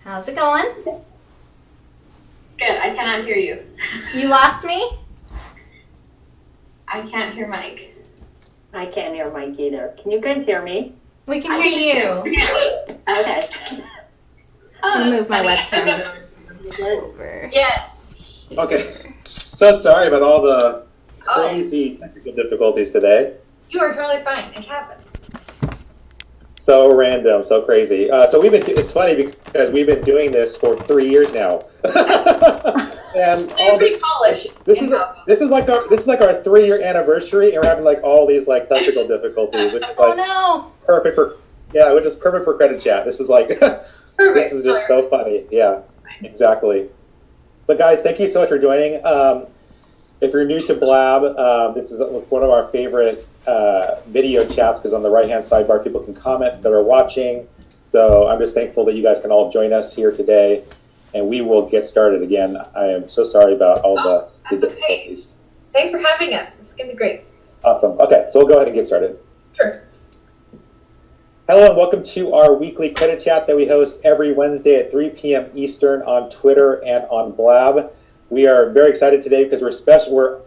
How's it going? Good. I cannot hear you. You lost me? I can't hear Mike. I can't hear Mike either. Can you guys hear me? We can hear you. Okay. I'm gonna move my webcam over. Yes. Okay. So sorry about all the crazy technical difficulties today. You are totally fine. It happens. So random, so crazy. So it's funny because we've been doing this for 3 years now. And They're pretty polished. This is like our 3-year anniversary, and we're having like all these like technical difficulties, which is like perfect for credit chat. This is like this is just so funny. Yeah, exactly. But guys, thank you so much for joining. If you're new to Blab, this is one of our favorite video chats because on the right-hand sidebar, people can comment that are watching. So I'm just thankful that you guys can all join us here today, and we will get started again. I am so sorry about all the difficulties. Okay. Thanks for having us. It's going to be great. Awesome. Okay, so we'll go ahead and get started. Sure. Hello and welcome to our weekly credit chat that we host every Wednesday at 3 p.m. Eastern on Twitter and on Blab. We are very excited today because we're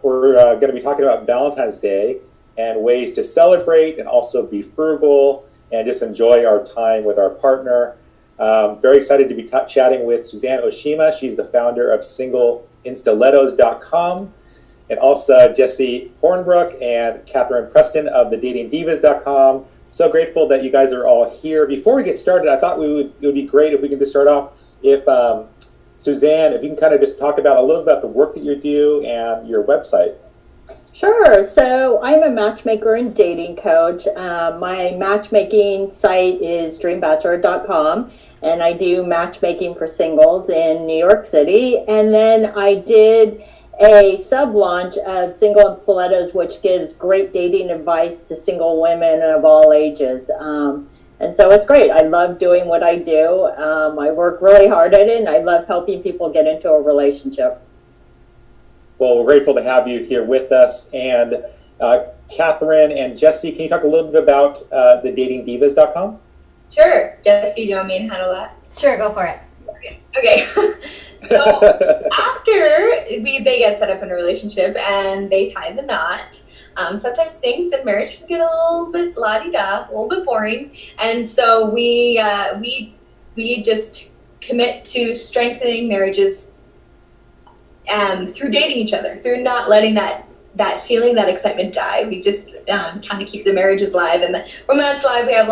going to be talking about Valentine's Day and ways to celebrate and also be frugal and just enjoy our time with our partner. Very excited to be chatting with Suzanne Oshima. She's the founder of singleinstilettos.com, and also Jesse Hornbrook and Katherine Preston of thedatingdivas.com. So grateful that you guys are all here. Before we get started, I thought it would be great if we could just start off if Suzanne, if you can kind of just talk about a little about the work that you do and your website. Sure. So I'm a matchmaker and dating coach. My matchmaking site is dreambachelor.com, and I do matchmaking for singles in New York City. And then I did a sub-launch of Single in Stilettos, which gives great dating advice to single women of all ages. And so it's great. I love doing what I do. I work really hard at it, and I love helping people get into a relationship. Well, we're grateful to have you here with us. And Katherine and Jesse, can you talk a little bit about thedatingdivas.com? Sure. Jesse, do you want me to handle that? Sure, go for it. Okay. So after they get set up in a relationship and they tie the knot, sometimes things in marriage can get a little bit la-di-da, a little bit boring. And so we just commit to strengthening marriages through dating each other, through not letting that feeling, that excitement die. We just kind of keep the marriages alive and the romance alive. We have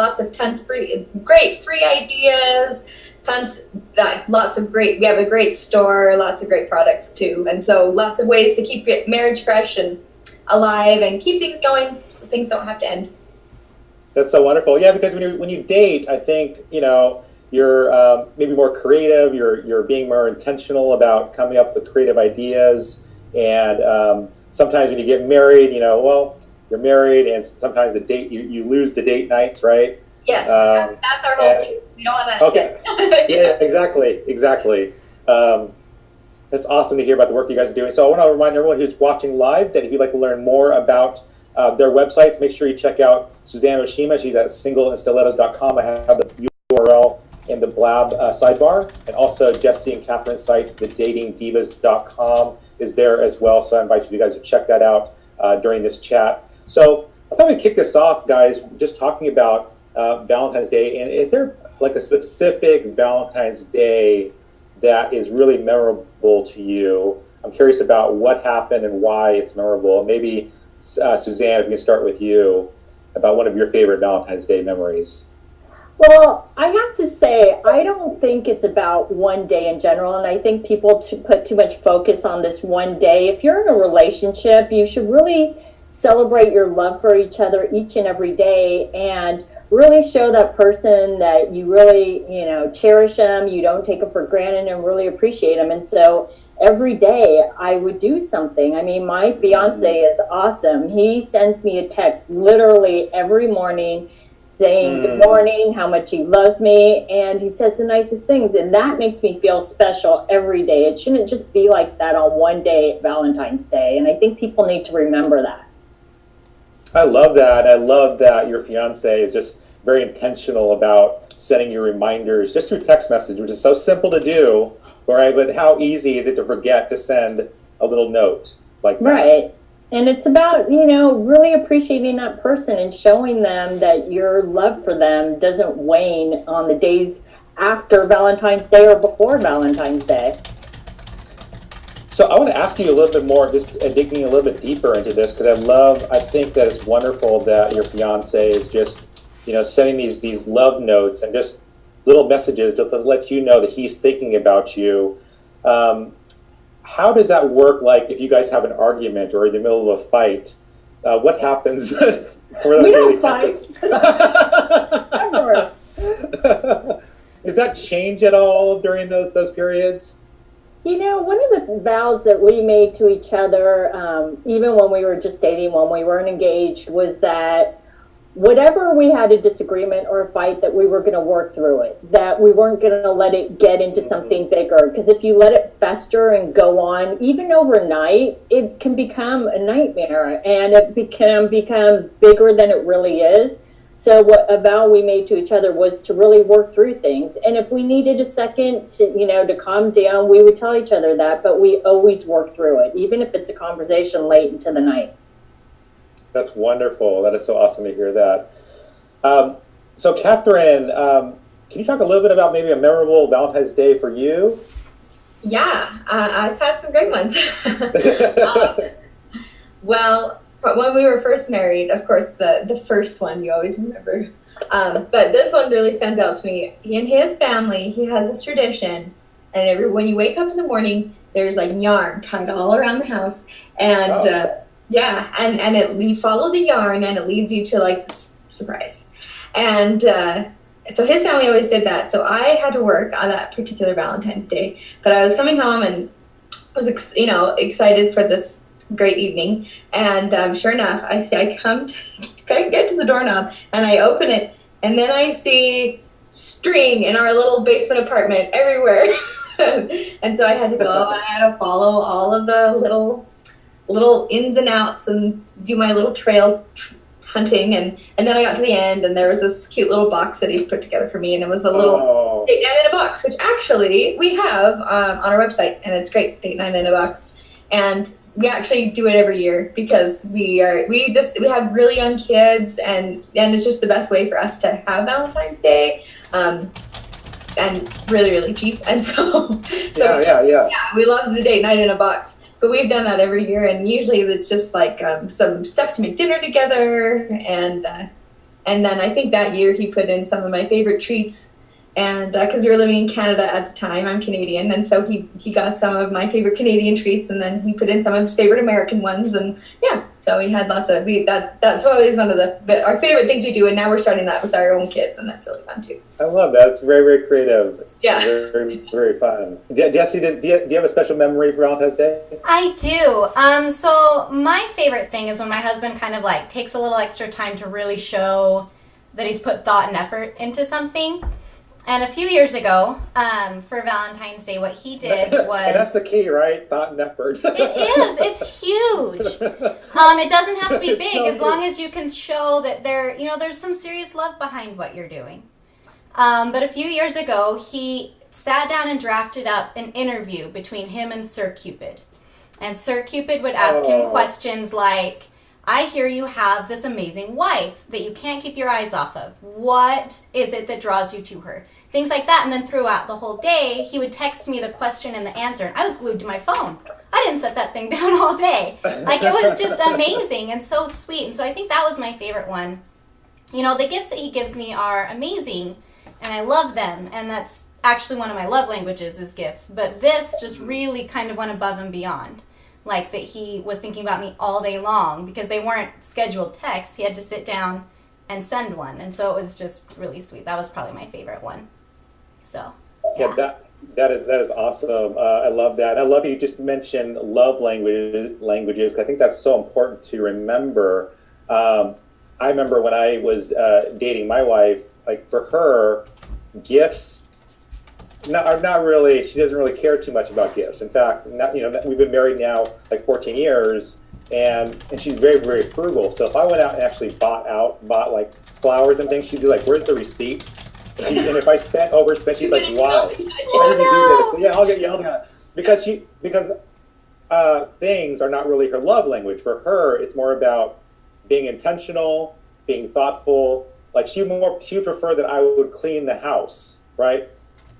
great free ideas, we have a great store, lots of great products too. And so lots of ways to keep marriage fresh and alive and keep things going so things don't have to end. That's so wonderful. Yeah, because when you date, I think, you're maybe more creative, you're being more intentional about coming up with creative ideas. And sometimes when you get married, you're married, and sometimes you lose the date nights, right? Yes, that's our whole thing. We don't want that to Yeah, exactly. That's awesome to hear about the work you guys are doing. So I want to remind everyone who's watching live that if you'd like to learn more about their websites, make sure you check out Suzanne Oshima. She's at singleinstilettos.com. I have the URL in the Blab sidebar. And also Jesse and Katherine's site, thedatingdivas.com, is there as well. So I invite you guys to check that out during this chat. So I thought we'd kick this off, guys, just talking about Valentine's Day. And is there like a specific Valentine's Day that is really memorable to you? I'm curious about what happened and why it's memorable. Maybe, Suzanne, if we can start with you, about one of your favorite Valentine's Day memories. Well, I have to say, I don't think it's about one day in general, and I think people put too much focus on this one day. If you're in a relationship, you should really celebrate your love for each other each and every day and really show that person that you really, cherish them, you don't take them for granted, and really appreciate them. And so every day I would do something. I mean, my fiance is awesome. He sends me a text literally every morning saying good morning, how much he loves me, and he says the nicest things, and that makes me feel special every day. It shouldn't just be like that on one day, Valentine's Day, and I think people need to remember that. I love that. I love that your fiance is just very intentional about sending you reminders just through text message, which is so simple to do, right? But how easy is it to forget to send a little note like that? Right. And it's about, really appreciating that person and showing them that your love for them doesn't wane on the days after Valentine's Day or before Valentine's Day. So I want to ask you a little bit more, just digging a little bit deeper into this, because I think that it's wonderful that your fiance is just, sending these love notes and just little messages to let you know that he's thinking about you. How does that work? Like if you guys have an argument or in the middle of a fight, what happens? We don't fight. Ever. Does that change at all during those periods? One of the vows that we made to each other, even when we were just dating, when we weren't engaged, was that whatever we had a disagreement or a fight, that we were going to work through it, that we weren't going to let it get into something bigger. Because if you let it fester and go on, even overnight, it can become a nightmare and it can become bigger than it really is. So what a vow we made to each other was to really work through things. And if we needed a second to calm down, we would tell each other that, but we always work through it, even if it's a conversation late into the night. That's wonderful. That is so awesome to hear that. So Katherine, can you talk a little bit about maybe a memorable Valentine's Day for you? Yeah, I've had some great ones. Well, when we were first married, of course, the first one you always remember. But this one really stands out to me. In his family, he has this tradition, and when you wake up in the morning, there's like yarn tied all around the house, and you follow the yarn, and it leads you to like this surprise. And so his family always did that. So I had to work on that particular Valentine's Day, but I was coming home and was excited for this great evening, and sure enough, I get to the doorknob and I open it, and then I see string in our little basement apartment everywhere. And so I had to go and I had to follow all of the little ins and outs and do my little trail hunting, and then I got to the end, and there was this cute little box that he put together for me, and it was a little date night in a box, which actually we have on our website, and it's great, date night in a box. And we actually do it every year because we have really young kids, and it's just the best way for us to have Valentine's Day, and really, really cheap. And so we love the date night in a box. But we've done that every year, and usually it's just like some stuff to make dinner together, and then I think that year he put in some of my favorite treats, and because we were living in Canada at the time, I'm Canadian, and so he got some of my favorite Canadian treats, and then he put in some of his favorite American ones, and so we had lots of that's always one of our favorite things we do, and now we're starting that with our own kids, and that's really fun too. I love that. It's very, very creative. Yeah. Very, very fun. Jesse, do you have a special memory for Valentine's Day? I do. So my favorite thing is when my husband kind of like takes a little extra time to really show that he's put thought and effort into something. And a few years ago, for Valentine's Day, what he did was... And that's the key, right? Thought and effort. It is. It's huge. It doesn't have to be big, as long as you can show that there's some serious love behind what you're doing. But a few years ago, he sat down and drafted up an interview between him and Sir Cupid. And Sir Cupid would ask him questions like, I hear you have this amazing wife that you can't keep your eyes off of. What is it that draws you to her? Things like that. And then throughout the whole day, he would text me the question and the answer. And I was glued to my phone. I didn't set that thing down all day. Like, it was just amazing and so sweet. And so I think that was my favorite one. The gifts that he gives me are amazing, and I love them. And that's actually one of my love languages is gifts. But this just really kind of went above and beyond. Like, that he was thinking about me all day long because they weren't scheduled texts. He had to sit down and send one. And so it was just really sweet. That was probably my favorite one. So, yeah. That is awesome. I love that. I love you just mentioned love languages. I think that's so important to remember. I remember when I was dating my wife, like for her, gifts are not really, she doesn't really care too much about gifts. In fact, we've been married now like 14 years, and she's very, very frugal. So if I went out and actually bought like flowers and things, she'd be like, "Where's the receipt?" And if I overspent, she'd be like, "Why? Why did you do this?" So, yeah, I'll get yelled at because things are not really her love language. For her, it's more about being intentional, being thoughtful. Like she would prefer that I would clean the house, right?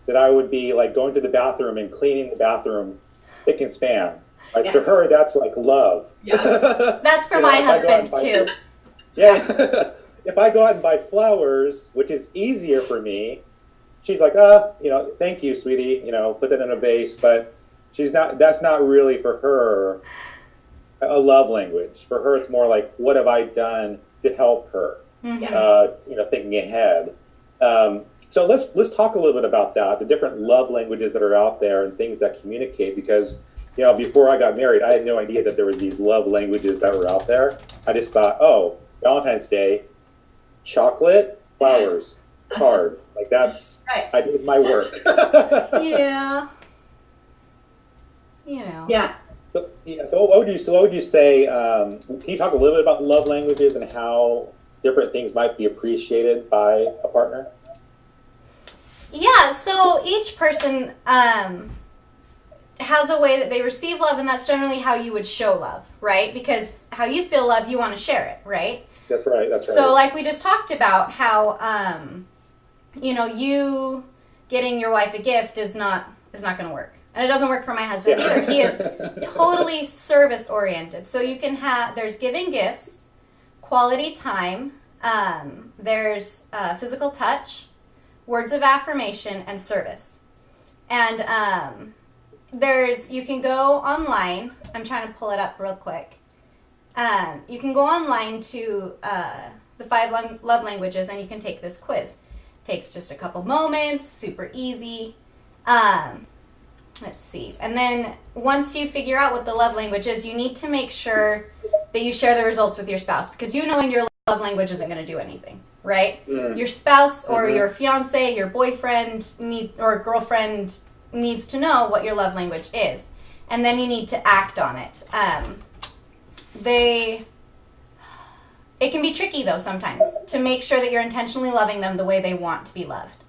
That I would be like going to the bathroom and cleaning the bathroom spick and span. Like to her, that's like love. Yeah. That's for my husband too. Yeah. If I go out and buy flowers, which is easier for me, she's like, thank you, sweetie, put that in a vase. But that's not really for her a love language. For her, it's more like, what have I done to help her? Mm-hmm. Thinking ahead. So let's talk a little bit about that, the different love languages that are out there and things that communicate, because before I got married, I had no idea that there were these love languages that were out there. I just thought, Valentine's Day, chocolate, flowers, card. Like that's, right. I did my work. Yeah. Yeah. So what would you say, can you talk a little bit about love languages and how different things might be appreciated by a partner? Yeah, so each person has a way that they receive love, and that's generally how you would show love, right? Because how you feel love, you want to share it, right? That's right. So like we just talked about how, you getting your wife a gift is not going to work. And it doesn't work for my husband either. He is totally service-oriented. So you can there's giving gifts, quality time, there's physical touch, words of affirmation, and service. And you can go online. I'm trying to pull it up real quick. You can go online to the 5 love languages, and you can take this quiz. It takes just a couple moments, super easy. Let's see. And then once you figure out what the love language is, you need to make sure that you share the results with your spouse, because knowing your love language isn't going to do anything, right? Mm. Your spouse or your fiance, your boyfriend or girlfriend needs to know what your love language is. And then you need to act on it. It can be tricky, though, sometimes, to make sure that you're intentionally loving them the way they want to be loved.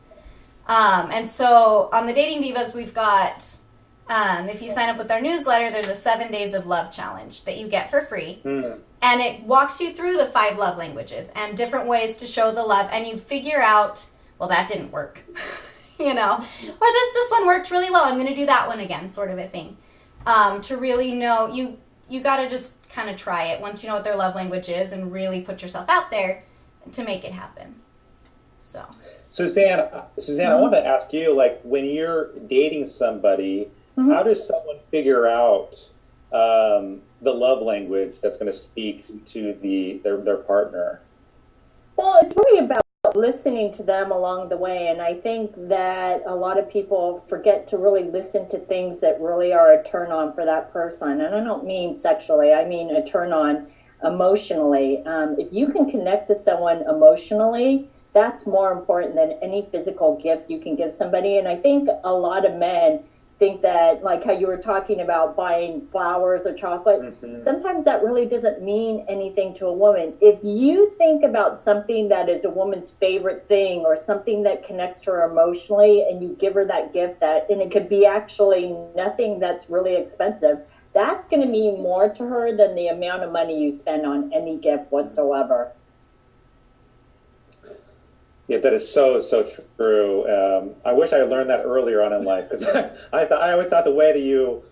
And so on the Dating Divas, we've got, if you sign up with our newsletter, there's a 7 days of love challenge that you get for free. Mm. And it walks you through the 5 love languages and different ways to show the love. And you figure out, well, that didn't work, or this one worked really well. I'm going to do that one again, sort of a thing. To really know, you got to just kind of try it once you know what their love language is and really put yourself out there to make it happen. So. Suzanne, mm-hmm. I want to ask you, like, when you're dating somebody, mm-hmm. how does someone figure out the love language that's going to speak to their partner? Well, it's really about listening to them along the way, and I think that a lot of people forget to really listen to things that really are a turn on for that person. And I don't mean sexually, I mean a turn on emotionally. If you can connect to someone emotionally, that's more important than any physical gift you can give somebody. And I think a lot of men think that, like how you were talking about buying flowers or chocolate, mm-hmm. sometimes that really doesn't mean anything to a woman. If you think about something that is a woman's favorite thing or something that connects to her emotionally, and you give her that gift, and it could be actually nothing that's really expensive, that's going to mean more to her than the amount of money you spend on any gift whatsoever. Yeah, that is so true. I wish I learned that earlier on in life, because I always thought the way that you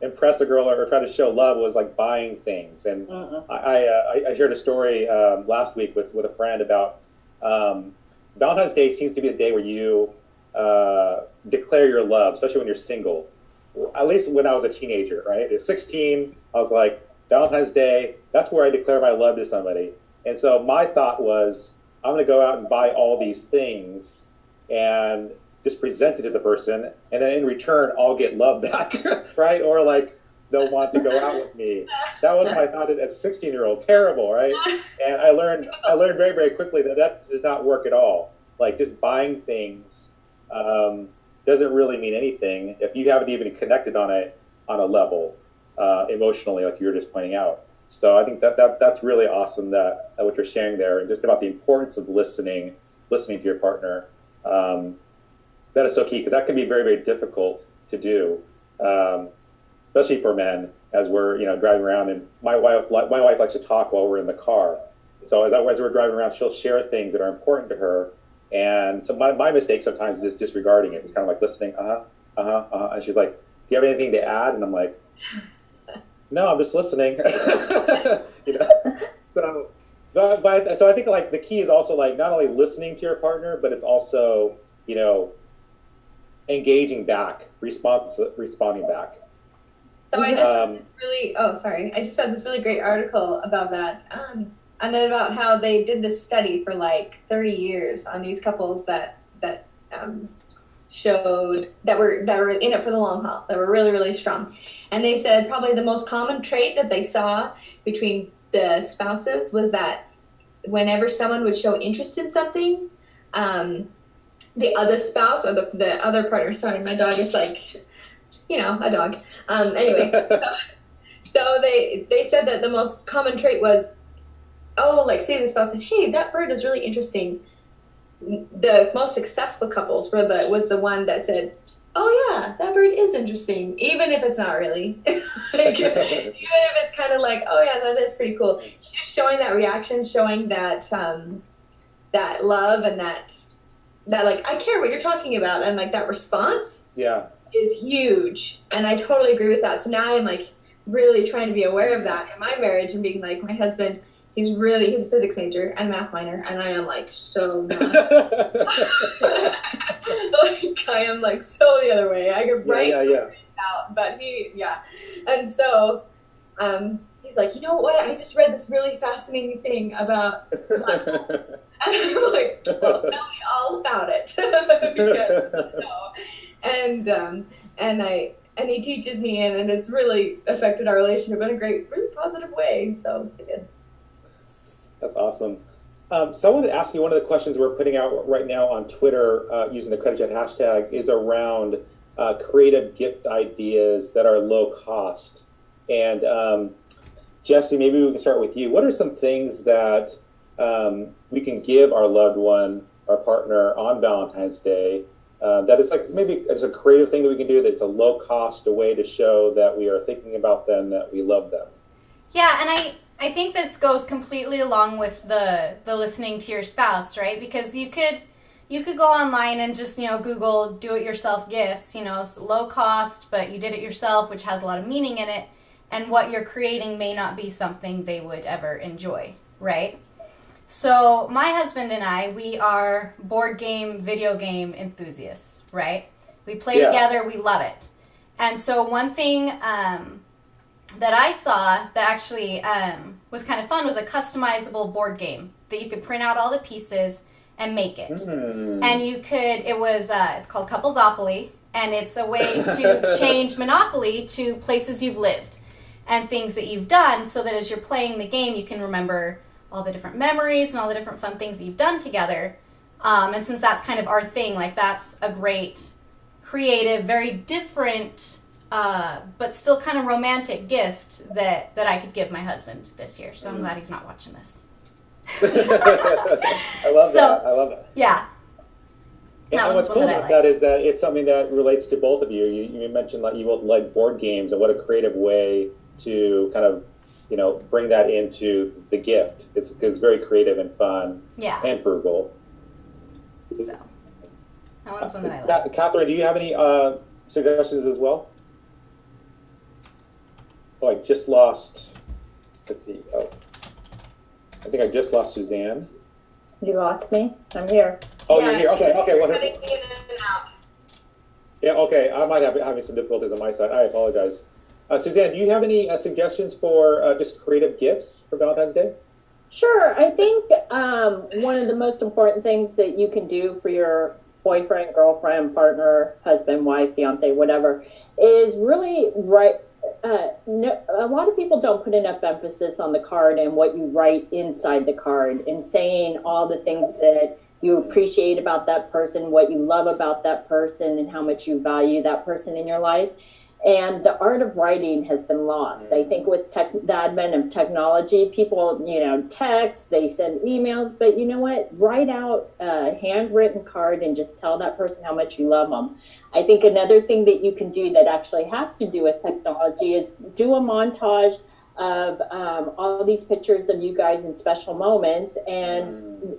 impress a girl or try to show love was like buying things. And I shared a story last week with a friend about Valentine's Day seems to be the day where you declare your love, especially when you're single. At least when I was a teenager, right? At 16, I was like, Valentine's Day, that's where I declare my love to somebody. And so my thought was, I'm going to go out and buy all these things and just present it to the person, and then in return, I'll get love back, right? Or like they'll want to go out with me. That was my thought as a 16-year-old. Terrible, right? And I learned very, very quickly that does not work at all. Like just buying things doesn't really mean anything if you haven't even connected on a level emotionally, like you were just pointing out. So I think that's really awesome that what you're sharing there, and just about the importance of listening to your partner. That is so key, because that can be very, very difficult to do, especially for men, as we're driving around. And my wife likes to talk while we're in the car. So as we're driving around, she'll share things that are important to her. And so my mistake sometimes is just disregarding it. It's kind of like listening, and she's like, "Do you have anything to add?" And I'm like, "No, I'm just listening." So I think like the key is also like not only listening to your partner, but it's also engaging back, responding back. So I just read this I just read this really great article about that, and about how they did this study for like 30 years on these couples that showed that were in it for the long haul, that were really, really strong. And they said probably the most common trait that they saw between the spouses was that whenever someone would show interest in something, the other spouse or the other partner, sorry, my dog is like, a dog. Anyway, so they said that the most common trait was, say the spouse said, "Hey, that bird is really interesting." The most successful couples was the one that said, "Oh yeah, that bird is interesting," even if it's not really. Like, even if it's kind of like, "Oh yeah, that is pretty cool." Just showing that reaction, showing that that love and that like, I care what you're talking about, and like that response is huge. And I totally agree with that. So now I'm like really trying to be aware of that in my marriage, and being like, my husband, he's a physics major and math minor, and I am like so not. Like I am like so the other way. I could write out, but and so he's like, "You know what? I just read this really fascinating thing about black holes." And I'm like, "Well, tell me all about it." Because, and he teaches me, and it's really affected our relationship in a great, really positive way. So it's been good. That's awesome. So I wanted to ask you, one of the questions we're putting out right now on Twitter using the Credit Chat hashtag is around creative gift ideas that are low cost. And Jesse, maybe we can start with you. What are some things that we can give our loved one, our partner, on Valentine's Day that is like maybe it's a creative thing that we can do that's a low cost, a way to show that we are thinking about them, that we love them? Yeah, and I think this goes completely along with the listening to your spouse, right? Because you could go online and just, Google do-it-yourself gifts, it's low cost, but you did it yourself, which has a lot of meaning in it. And what you're creating may not be something they would ever enjoy, right? So my husband and I, we are video game enthusiasts, right? We play together, we love it. And so one thing that I saw that actually was kind of fun was a customizable board game that you could print out all the pieces and make it. And you could, it's called Couplesopoly, and it's a way to change Monopoly to places you've lived and things that you've done, so that as you're playing the game, you can remember all the different memories and all the different fun things that you've done together. And since that's kind of our thing, like that's a great, creative, very different, but still kind of romantic gift that I could give my husband this year. So I'm glad he's not watching this. I love that. Yeah. And what's cool about that is that it's something that relates to both of you. You mentioned that you both like board games, and what a creative way to kind of, bring that into the gift. It's very creative and fun and frugal. So that one's one that I like. Katherine, do you have any suggestions as well? Oh, I just lost, let's see. Oh, I think I just lost Suzanne. You lost me? I'm here. Oh, you're here. Okay. What? In and out. Yeah, okay. I might have having some difficulties on my side. I apologize. Suzanne, do you have any suggestions for just creative gifts for Valentine's Day? Sure. I think one of the most important things that you can do for your boyfriend, girlfriend, partner, husband, wife, fiance, whatever, is really write. A lot of people don't put enough emphasis on the card and what you write inside the card, and saying all the things that you appreciate about that person, what you love about that person, and how much you value that person in your life. And the art of writing has been lost. I think with the advent of technology, people, text, they send emails, but you know what? Write out a handwritten card and just tell that person how much you love them. I think another thing that you can do that actually has to do with technology is do a montage of all these pictures of you guys in special moments and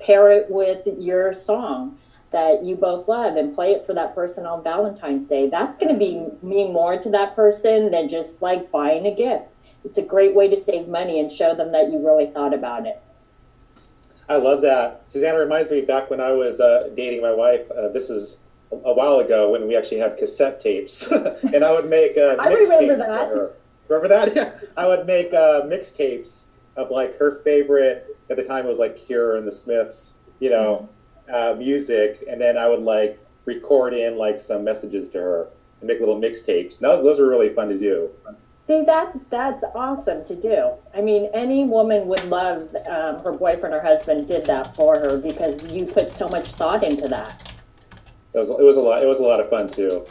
pair it with your song that you both love and play it for that person on Valentine's Day. That's going to mean more to that person than just like buying a gift. It's a great way to save money and show them that you really thought about it. I love that. Susanna reminds me back when I was dating my wife, this is a while ago when we actually had cassette tapes and I would make I remember that. For her. Remember that? Yeah. I would make mixtapes of like her favorite, at the time it was like Cure and the Smiths, music, and then I would like record in like some messages to her and make little mixtapes. Those were really fun to do. See, that's awesome to do. I mean, any woman would love her boyfriend or husband did that for her because you put so much thought into that. It was a lot. It was a lot of fun too.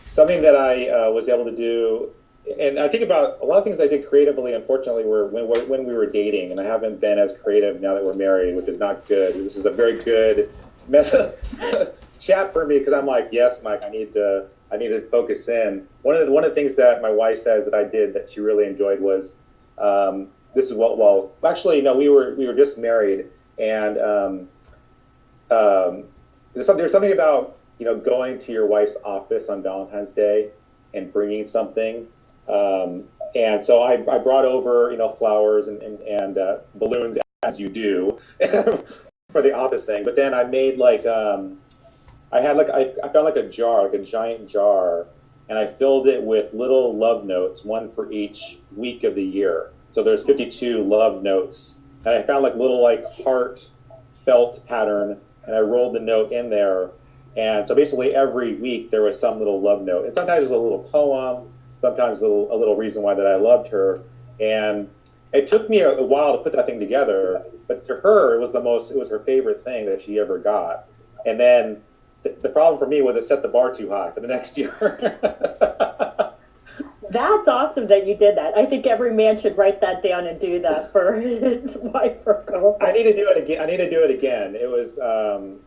Something that I was able to do, and I think about a lot of things I did creatively. Unfortunately, were when we were dating, and I haven't been as creative now that we're married, which is not good. This is a very good chat for me because I'm like, yes, Mike, I need to focus in. One of the things that my wife says that I did that she really enjoyed was this is actually no, we were just married, and there's something about going to your wife's office on Valentine's Day and bringing something. And so I brought over, flowers and balloons, as you do, for the office thing. But then I made I found like a jar, like a giant jar, and I filled it with little love notes, one for each week of the year. So there's 52 love notes. And I found like little heart felt pattern, and I rolled the note in there. And so basically every week there was some little love note. And sometimes it was a little poem, sometimes a little reason why that I loved her. And it took me a while to put that thing together, but to her, it was her favorite thing that she ever got. And then the problem for me was it set the bar too high for the next year. That's awesome that you did that. I think every man should write that down and do that for his wife or girlfriend. I need to do it again. It was a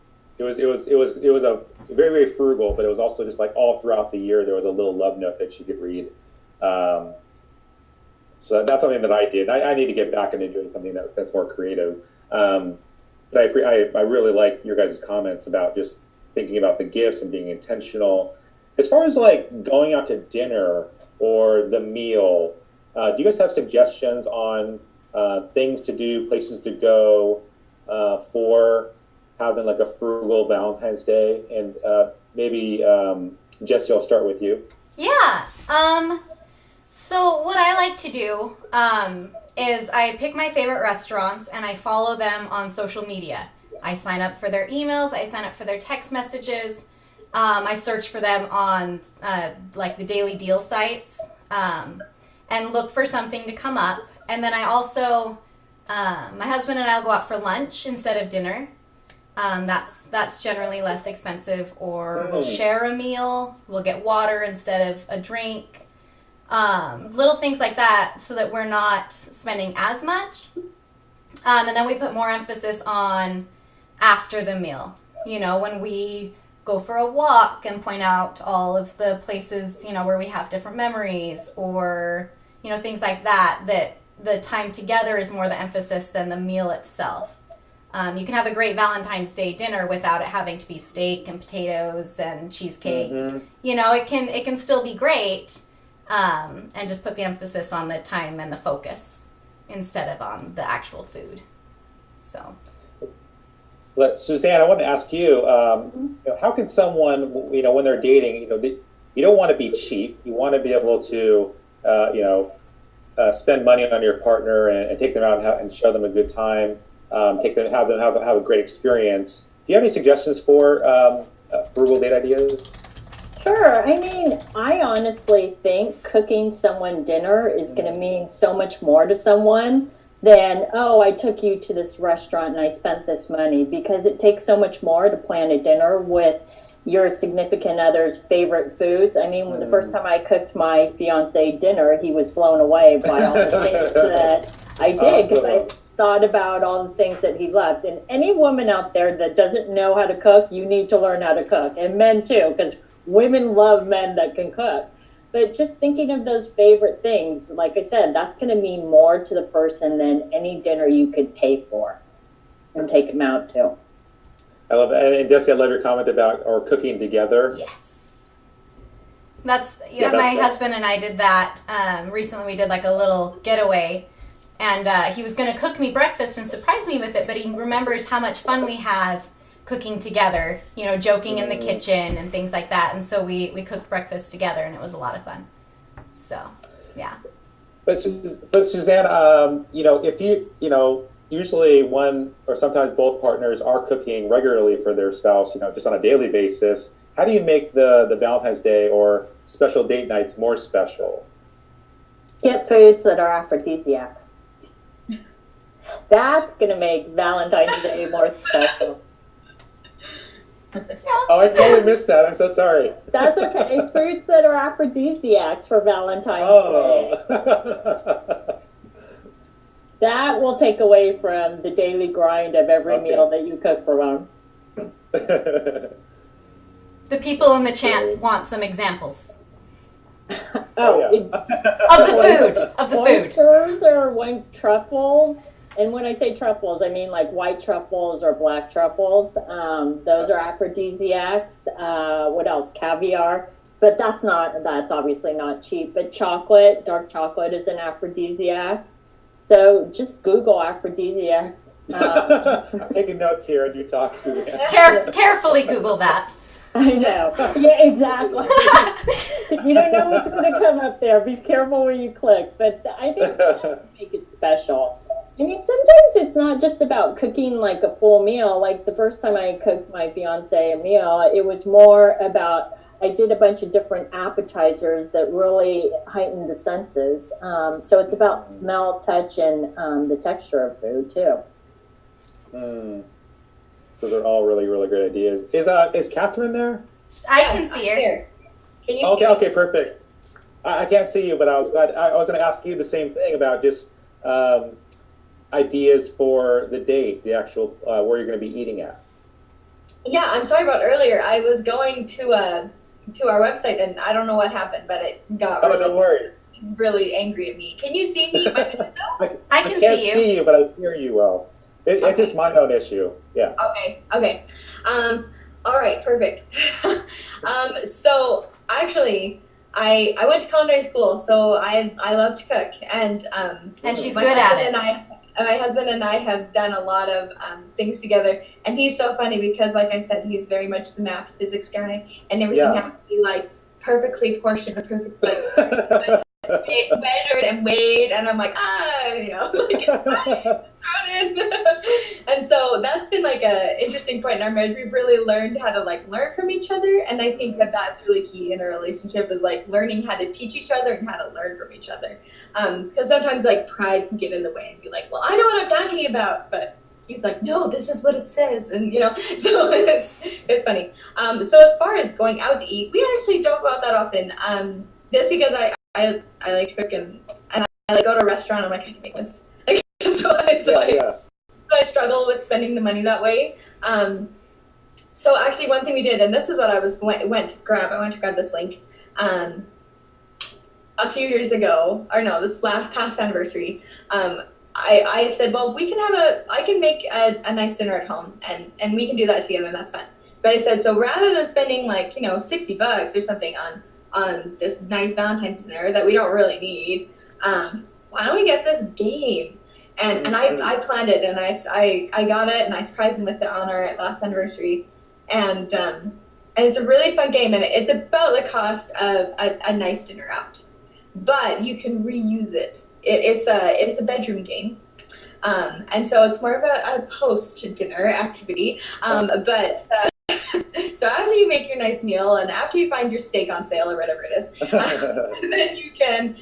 very, very frugal, but it was also just like all throughout the year there was a little love note that she could read. So that's something that I did. I need to get back into doing something that's more creative. But I really like your guys' comments about just thinking about the gifts and being intentional. As far as going out to dinner or the meal, do you guys have suggestions on things to do, places to go for having a frugal Valentine's Day? And maybe Jesse, I'll start with you. Yeah. So what I like to do is I pick my favorite restaurants and I follow them on social media. I sign up for their emails. I sign up for their text messages. I search for them on the daily deal sites and look for something to come up. And then I also, my husband and I will go out for lunch instead of dinner. That's generally less expensive, or we'll share a meal. We'll get water instead of a drink. Little things like that so that we're not spending as much. And then we put more emphasis on after the meal. When we go for a walk and point out all of the places, where we have different memories, or, things like that, that the time together is more the emphasis than the meal itself. You can have a great Valentine's Day dinner without it having to be steak and potatoes and cheesecake. Mm-hmm. It can still be great, and just put the emphasis on the time and the focus instead of on the actual food. So. But Suzanne, I want to ask you, how can someone, when they're dating, you don't want to be cheap. You want to be able to, spend money on your partner and take them out and show them a good time. Have a great experience. Do you have any suggestions for frugal date ideas? Sure. I mean, I honestly think cooking someone dinner is going to mean so much more to someone than, I took you to this restaurant and I spent this money, because it takes so much more to plan a dinner with your significant other's favorite foods. I mean, the first time I cooked my fiance dinner, he was blown away by all the things that I did, because I thought about all the things that he loved. And any woman out there that doesn't know how to cook, you need to learn how to cook. And men too, because women love men that can cook. But just thinking of those favorite things, like I said, that's going to mean more to the person than any dinner you could pay for and take them out to. I love it. And Jesse, I love your comment about or cooking together. Yes. That's my husband and I did that recently. We did like a little getaway, and he was going to cook me breakfast and surprise me with it, but he remembers how much fun we have cooking together, joking in the kitchen and things like that. And so we cooked breakfast together, and it was a lot of fun. So, yeah. But Suzanne, if usually one or sometimes both partners are cooking regularly for their spouse, just on a daily basis. How do you make the Valentine's Day or special date nights more special? Get foods that are aphrodisiacs. That's going to make Valentine's Day more special. Oh, I totally missed that. I'm so sorry. That's okay. Foods that are aphrodisiacs for Valentine's Day. That will take away from the daily grind of every meal that you cook for one. The people in the chat want some examples. Of the food. Oysters or white truffles. And when I say truffles, I mean like white truffles or black truffles. Those are aphrodisiacs. What else? Caviar. But that's obviously not cheap. But dark chocolate is an aphrodisiac. So just Google aphrodisiac. I'm taking notes here as you talk, Suzanne. Carefully Google that. I know. Yeah, exactly. You don't know what's going to come up there. Be careful where you click. But I think that make it special. I mean, sometimes it's not just about cooking like a full meal. Like the first time I cooked my fiance a meal, it was more about, I did a bunch of different appetizers that really heightened the senses. So it's about smell, touch, and the texture of food too. Those are all really, really great ideas. Is Katherine there? I can see her. Here. Can you see me? Okay, perfect. I can't see you, but I was going to ask you the same thing about just ideas for the date, the actual where you're going to be eating at. Yeah, I'm sorry about earlier. I was going to our website, and I don't know what happened, but it got don't worry. He's really angry at me. Can you see me? I can can't see you. see you, but I hear you well. It's just my own issue. Yeah. Okay. All right, perfect. So actually, I went to culinary school, so I love to cook, and she's good at it. My husband and I have done a lot of things together, and he's so funny because, like I said, he's very much the math physics guy, and everything has to be like perfectly portioned, perfectly measured and weighed, and I'm like, and so that's been like a interesting point in our marriage. We've really learned how to like learn from each other, and I think that that's really key in a relationship, is like learning how to teach each other and how to learn from each other. Because sometimes like pride can get in the way and be like, well, I know what I'm talking about, but he's like, no, this is what it says, and so it's funny. So as far as going out to eat, we actually don't go out that often. Just because I like to cook, and I like go to a restaurant. I'm like, I can make this. So I struggle with spending the money that way. So actually, one thing we did, and this is what I went to grab. I went to grab this link a few years ago, or no, this past anniversary. I said, well, I can make a nice dinner at home, and we can do that together, and that's fun. But I said, so rather than spending like $60 or something on this nice Valentine's dinner that we don't really need, why don't we get this game? And I planned it, and I got it, and I surprised him with it on our last anniversary, and it's a really fun game, and it's about the cost of a nice dinner out, but you can reuse it. It's a bedroom game, and so it's more of a post-dinner activity, but. So after you make your nice meal, and after you find your steak on sale or whatever it is, then you can.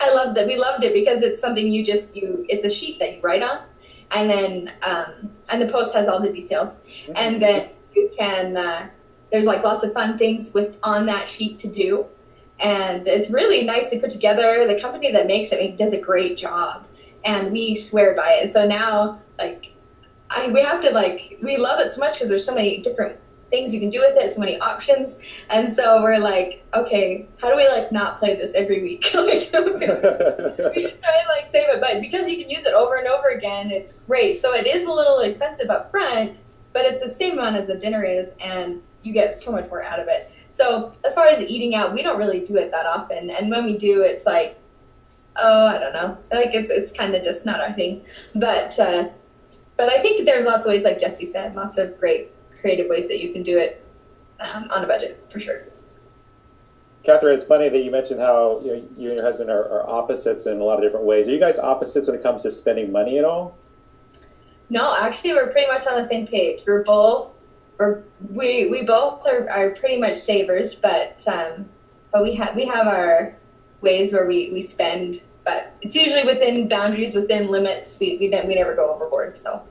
I love that. We loved it because it's something it's a sheet that you write on, and then and the post has all the details, and then you can there's like lots of fun things on that sheet to do. And it's really nicely put together. The company that makes it does a great job, and we swear by it. And so now, like, we have to, like, we love it so much because there's so many different things you can do with it, so many options. And so we're like, okay, how do we, like, not play this every week? Like, we try and, like, save it, but because you can use it over and over again, it's great. So it is a little expensive up front, but it's the same amount as a dinner is, and you get so much more out of it. So as far as eating out, we don't really do it that often. And when we do, it's like, oh, I don't know. Like, it's kind of just not our thing. But I think there's lots of ways, like Jesse said, lots of great creative ways that you can do it on a budget, for sure. Katherine, it's funny that you mentioned how you and your husband are opposites in a lot of different ways. Are you guys opposites when it comes to spending money at all? No, actually, we're pretty much on the same page. We both are pretty much savers, but we have our ways where we spend, but it's usually within boundaries, within limits. We never go overboard. So,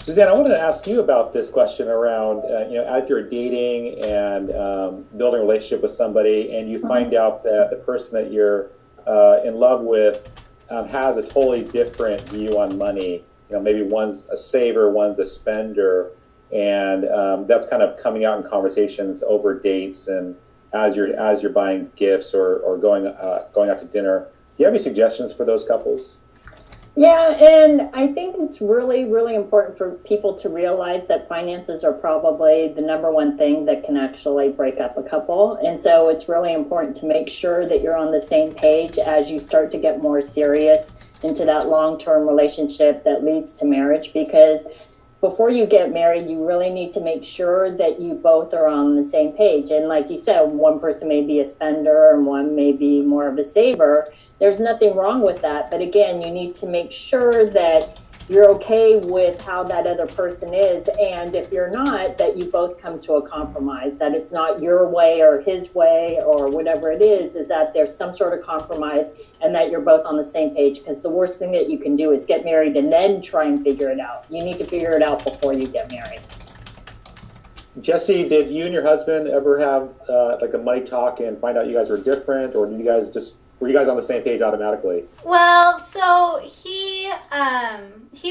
Suzanne, I wanted to ask you about this question around as you're dating and building a relationship with somebody, and you find out that the person that you're in love with has a totally different view on money. Maybe one's a saver, one's a spender, and that's kind of coming out in conversations over dates and as you're buying gifts or going out to dinner. Do you have any suggestions for those couples? Yeah, and I think it's really, really important for people to realize that finances are probably the number one thing that can actually break up a couple. And so it's really important to make sure that you're on the same page as you start to get more serious into that long-term relationship that leads to marriage, because before you get married, you really need to make sure that you both are on the same page. And like you said, one person may be a spender and one may be more of a saver. There's nothing wrong with that. But again, you need to make sure that you're okay with how that other person is. And if you're not, that you both come to a compromise, that it's not your way or his way or whatever it is that there's some sort of compromise and that you're both on the same page. Because the worst thing that you can do is get married and then try and figure it out. You need to figure it out before you get married. Jesse, did you and your husband ever have like a money talk and find out you guys were different, or were you guys on the same page automatically? Well, so he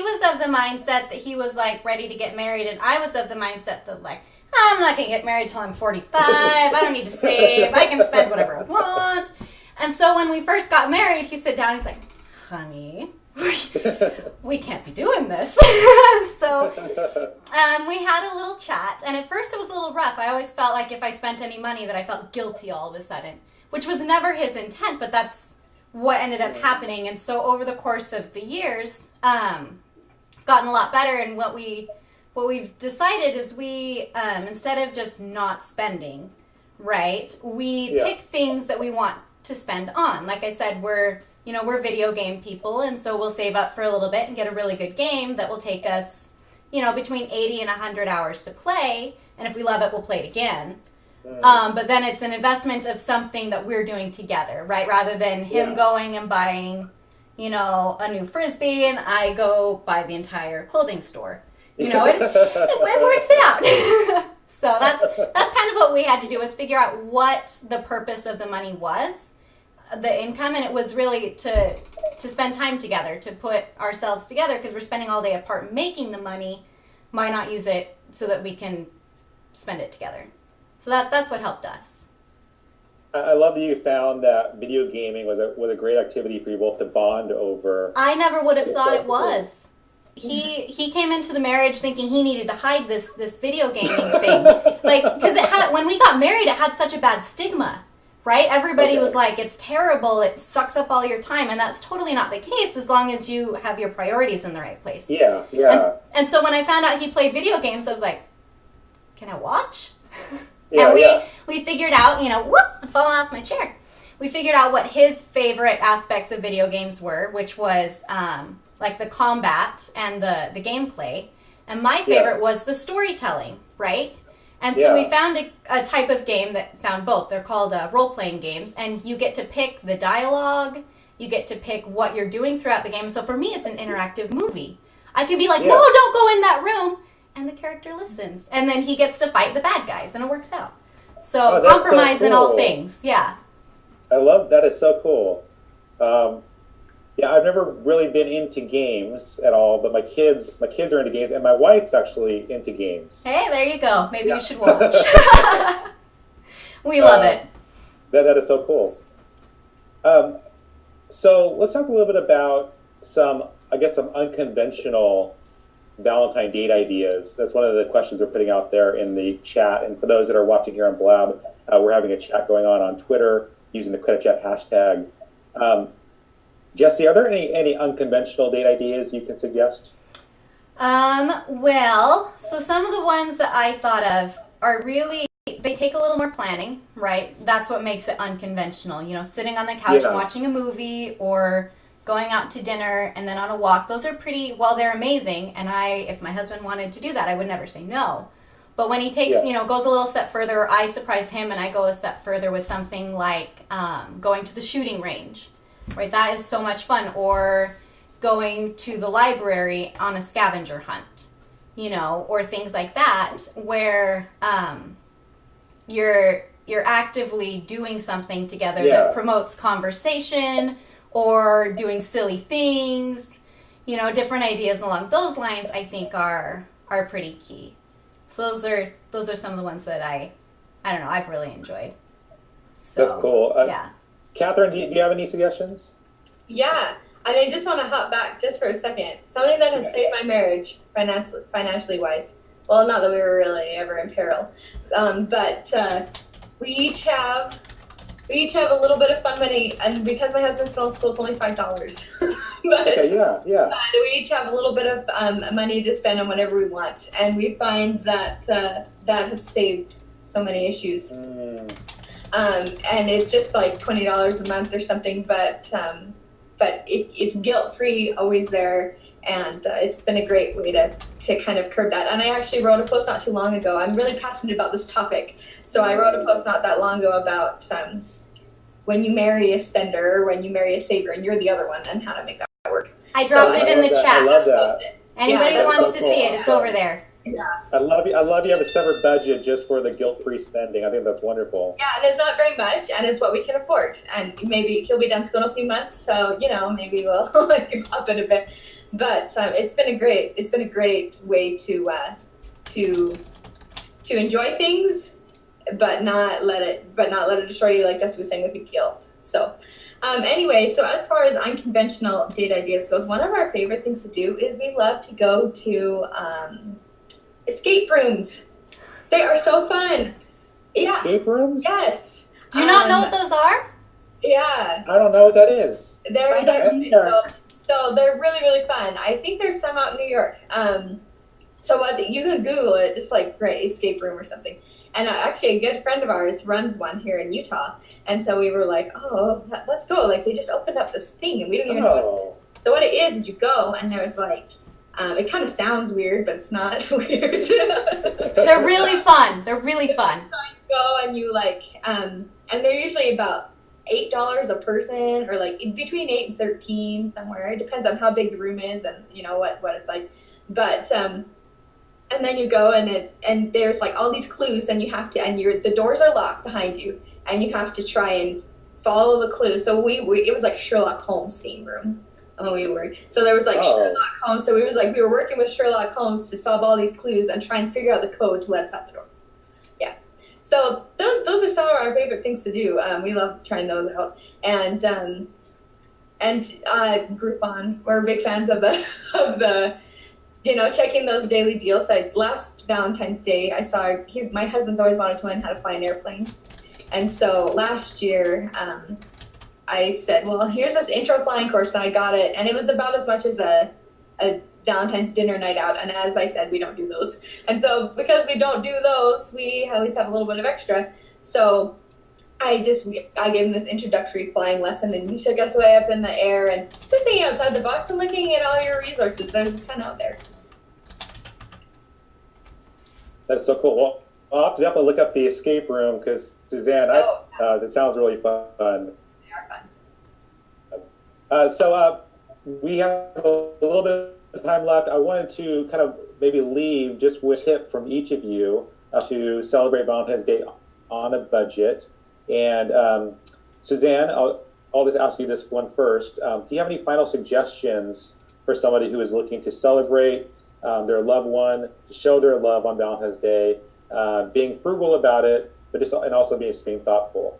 was of the mindset that he was like ready to get married, and I was of the mindset that like, I'm not gonna get married till I'm 45. I don't need to save. I can spend whatever I want. And so when we first got married, he sat down. He's like, honey, we can't be doing this. So we had a little chat, and at first it was a little rough. I always felt like if I spent any money that I felt guilty all of a sudden, which was never his intent, but that's what ended up happening. And so over the course of the years, gotten a lot better. And what we've decided is we, instead of just not spending, right, we pick things that we want to spend on. Like I said, we're video game people, and so we'll save up for a little bit and get a really good game that will take us, between 80 and 100 hours to play. And if we love it, we'll play it again. But then it's an investment of something that we're doing together, right? Rather than him going and buying, a new Frisbee and I go buy the entire clothing store. It works out. So that's kind of what we had to do, was figure out what the purpose of the money was, the income, and it was really to spend time together, to put ourselves together, because we're spending all day apart making the money. Why not use it so that we can spend it together? So that's what helped us. I love that you found that video gaming was a great activity for you both to bond over. I never would have thought it was. He came into the marriage thinking he needed to hide this video gaming thing, like, because when we got married, it had such a bad stigma, right? Everybody was like, it's terrible, it sucks up all your time, and that's totally not the case as long as you have your priorities in the right place. Yeah. And so when I found out he played video games, I was like, can I watch? Yeah, and we figured out, I'm falling off my chair. We figured out what his favorite aspects of video games were, which was like the combat and the gameplay. And my favorite was the storytelling, right? And so we found a type of game that found both. They're called role-playing games, and you get to pick the dialogue, you get to pick what you're doing throughout the game. So for me, it's an interactive movie. I can be like, no, don't go in that room. and the character listens. And then he gets to fight the bad guys, and it works out. So Oh, that's compromise so in all cool. things. Yeah. I love that. Is so cool. Yeah, I've never really been into games at all, but my kids are into games, and my wife's actually into games. Hey, there you go. Maybe Yeah. you should watch. We love it. That is so cool. So let's talk a little bit about some unconventional Valentine date ideas. That's one of the questions we're putting out there in the chat. And for those that are watching here on Blab, we're having a chat going on Twitter using the Credit Chat hashtag. Jesse, are there any unconventional date ideas you can suggest? Well, so some of the ones that I thought of are really, they take a little more planning, right? That's what makes it unconventional. You know, sitting on the couch and watching a movie, or going out to dinner and then on a walk. Those are pretty, well, they're amazing. And if my husband wanted to do that, I would never say no. But when he takes, goes a little step further, or I surprise him and I go a step further with something like going to the shooting range, right? That is so much fun. Or going to the library on a scavenger hunt, or things like that, where you're actively doing something together that promotes conversation, or doing silly things, different ideas along those lines, I think are pretty key. So those are some of the ones that I don't know, I've really enjoyed. So, that's cool. Yeah. Catherine, do you have any suggestions? Yeah, and I just want to hop back just for a second. Something that has saved my marriage financially wise. Well, not that we were really ever in peril, but we each have a little bit of fun money, and because my husband's still in school, it's only $5. But we each have a little bit of money to spend on whatever we want, and we find that that has saved so many issues. And it's just like $20 a month or something, but it's guilt-free, always there, and it's been a great way to kind of curb that. And I actually wrote a post not too long ago. I'm really passionate about this topic, so I wrote a post not that long ago about when you marry a spender, when you marry a saver, and you're the other one, and how to make that work. I dropped it in the chat. I love that. Anybody who wants to see it, it's over there. Yeah. I love you have a separate budget just for the guilt-free spending. I think that's wonderful. Yeah, and it's not very much, and it's what we can afford. And maybe he'll be done school in a few months, so maybe we'll up it a bit. But it's been a great way to enjoy things, but not let it destroy you, like Jessica was saying, with the guilt. So anyway, so as far as unconventional date ideas goes, one of our favorite things to do is we love to go to escape rooms. They are so fun. Yeah. Escape rooms? Yes. Do you not know what those are? Yeah. I don't know what that is. So they're really, really fun. I think there's some out in New York. So you can Google it, just like escape room or something. And actually, a good friend of ours runs one here in Utah. And so we were like, oh, let's go. Like, they just opened up this thing, and we don't even know So what it is you go, and there's like, it kind of sounds weird, but it's not weird. They're really fun. They're really fun. You go and you and they're usually about $8 a person, or like between 8 and 13 somewhere. It depends on how big the room is and what it's like. But and then you go and there's like all these clues, and you have to, and the doors are locked behind you, and you have to try and follow the clues. So it was like Sherlock Holmes theme room. So there was like Sherlock Holmes. So we were working with Sherlock Holmes to solve all these clues and try and figure out the code to let us out the door. Yeah. So those are some of our favorite things to do. We love trying those out. And Groupon. We're big fans of the checking those daily deal sites. Last Valentine's Day, I saw my husband's always wanted to learn how to fly an airplane. And so last year, I said, well, here's this intro flying course, and I got it. And it was about as much as a Valentine's dinner night out. And as I said, we don't do those. And so because we don't do those, we always have a little bit of extra. So I gave him this introductory flying lesson, and he took us way up in the air and just thinking outside the box and looking at all your resources. There's a ton out there. That's so cool. Well, I'll have to definitely look up the escape room, because Suzanne, that sounds really fun. They are fun. So we have a little bit time left, I wanted to kind of maybe leave just with a tip from each of you to celebrate Valentine's Day on a budget. And Suzanne, I'll just ask you this one first. Do you have any final suggestions for somebody who is looking to celebrate their loved one, to show their love on Valentine's Day, being frugal about it, and also being thoughtful?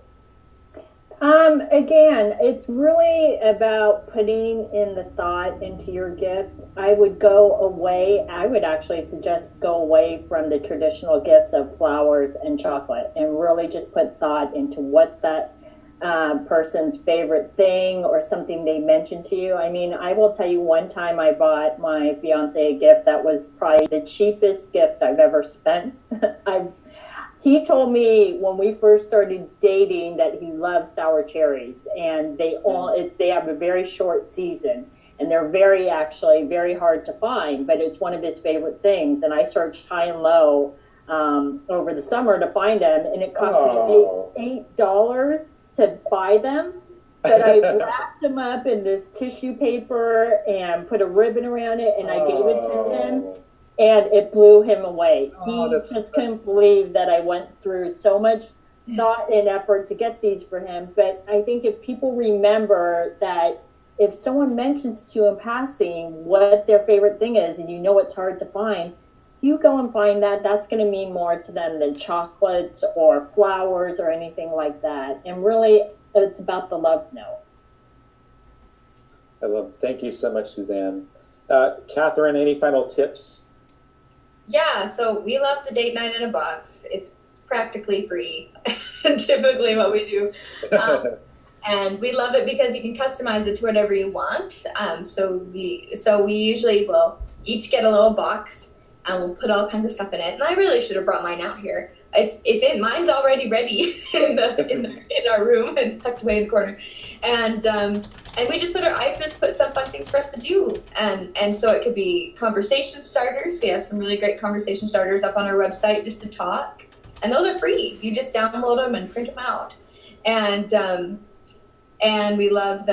Again, it's really about putting in the thought into your gift. I would actually suggest go away from the traditional gifts of flowers and chocolate and really just put thought into what's that person's favorite thing or something they mentioned to you. I mean, I will tell you, one time I bought my fiance a gift that was probably the cheapest gift I've ever spent. He told me when we first started dating that he loves sour cherries, and they have a very short season, and they're very hard to find, but it's one of his favorite things. And I searched high and low over the summer to find them, and it cost me $8 to buy them. But I wrapped them up in this tissue paper and put a ribbon around it, and I gave it to him. And it blew him away. He just couldn't believe that I went through so much thought and effort to get these for him. But I think if people remember that if someone mentions to you in passing what their favorite thing is, and you know it's hard to find, you go and find that. That's going to mean more to them than chocolates or flowers or anything like that. And really, it's about the love note. Thank you so much, Suzanne. Katherine, any final tips? Yeah, so we love the date night in a box. It's practically free, typically what we do. And we love it because you can customize it to whatever you want. So we usually will each get a little box and we'll put all kinds of stuff in it. And I really should have brought mine out here. Mine's already ready in our room and tucked away in the corner. And I just put some fun things for us to do. And so it could be conversation starters. We have some really great conversation starters up on our website just to talk. And those are free. You just download them and print them out. And we love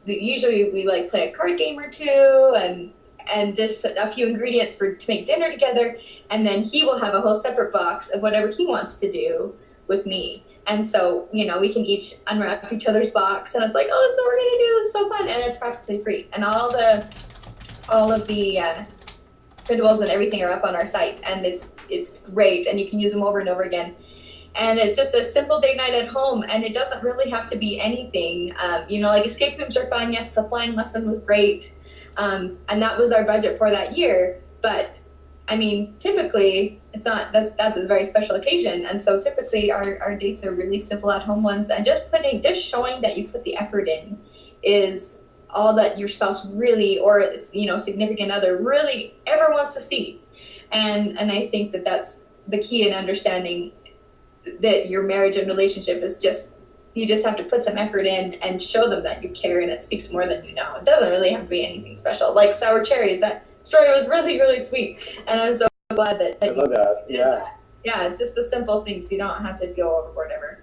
usually we like play a card game or two and just a few ingredients to make dinner together, and then he will have a whole separate box of whatever he wants to do with me. And so, we can each unwrap each other's box, and it's like, oh, this is what we're gonna do. This is so fun, and it's practically free. And all of the printables and everything are up on our site, and it's great, and you can use them over and over again. And it's just a simple date night at home, and it doesn't really have to be anything. Like escape rooms are fun. Yes, the flying lesson was great. And that was our budget for that year. But I mean, typically that's a very special occasion. And so typically our dates are really simple at home ones, and just showing that you put the effort in is all that your spouse really, or, significant other really ever wants to see. And I think that's the key in understanding that your marriage and relationship is you just have to put some effort in and show them that you care, and it speaks more than you know. It doesn't really have to be anything special. Like sour cherries, that story was really, really sweet. And I'm so glad that I love that. Yeah. That. Yeah, it's just the simple things. You don't have to go overboard ever.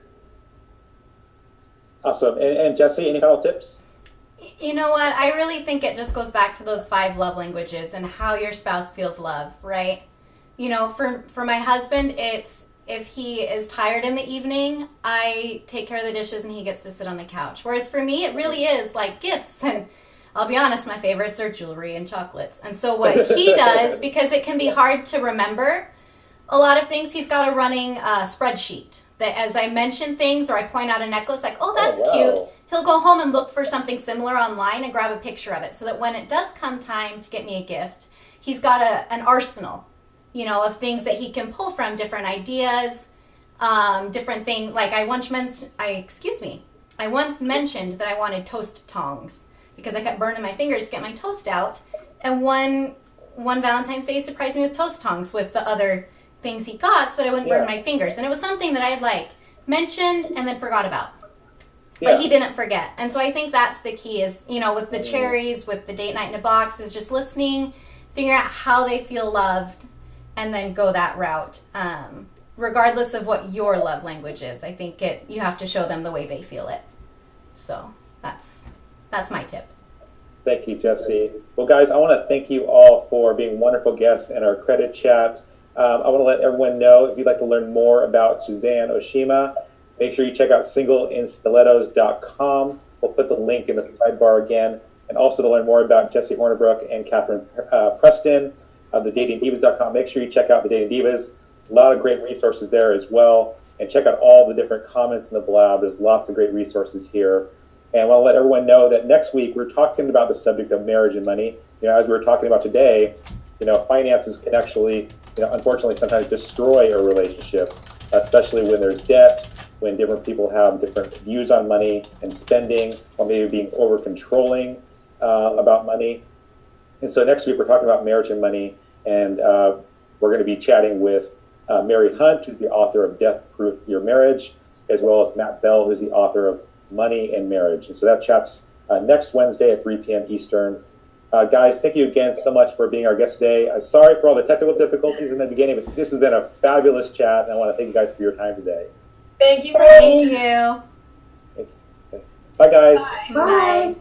Awesome. And Jesse, any final tips? You know what? I really think it just goes back to those 5 love languages and how your spouse feels love, right? For my husband, it's if he is tired in the evening, I take care of the dishes and he gets to sit on the couch. Whereas for me, it really is like gifts. And I'll be honest, my favorites are jewelry and chocolates. And so what he does, because it can be hard to remember a lot of things, he's got a running spreadsheet that as I mention things or I point out a necklace, like, oh, that's cute. He'll go home and look for something similar online and grab a picture of it so that when it does come time to get me a gift, he's got an arsenal, of things that he can pull from, different ideas, different things. Like I once mentioned that I wanted toast tongs because I kept burning my fingers to get my toast out. And one Valentine's Day he surprised me with toast tongs with the other things he got so that I wouldn't burn my fingers. And it was something that I had mentioned and then forgot about. Yeah. But he didn't forget. And so I think that's the key is, with the cherries, with the date night in a box, is just listening, figuring out how they feel loved, and then go that route. Regardless of what your love language is, I think you have to show them the way they feel it. So that's my tip. Thank you, Jesse. Well, guys, I want to thank you all for being wonderful guests in our credit chat. I want to let everyone know, if you'd like to learn more about Suzanne Oshima, make sure you check out singleinstilettos.com. We'll put the link in the sidebar again. And also to learn more about Jesse Hornibrook and Katherine Preston of the datingdivas.com. Make sure you check out the Dating Divas. A lot of great resources there as well. And check out all the different comments in the blab. There's lots of great resources here. And I want to let everyone know that next week we're talking about the subject of marriage and money. As we were talking about today, finances can actually, unfortunately sometimes destroy a relationship, especially when there's debt, when different people have different views on money and spending, or maybe being over controlling about money. And so next week we're talking about marriage and money, and we're going to be chatting with Mary Hunt, who's the author of Death Proof Your Marriage, as well as Matt Bell, who's the author of Money and Marriage. And so that chat's next Wednesday at 3 p.m. Eastern. Guys, thank you again so much for being our guest today. Sorry for all the technical difficulties in the beginning, but this has been a fabulous chat, and I want to thank you guys for your time today. Thank you. Thank you. Bye, guys. Bye. Bye.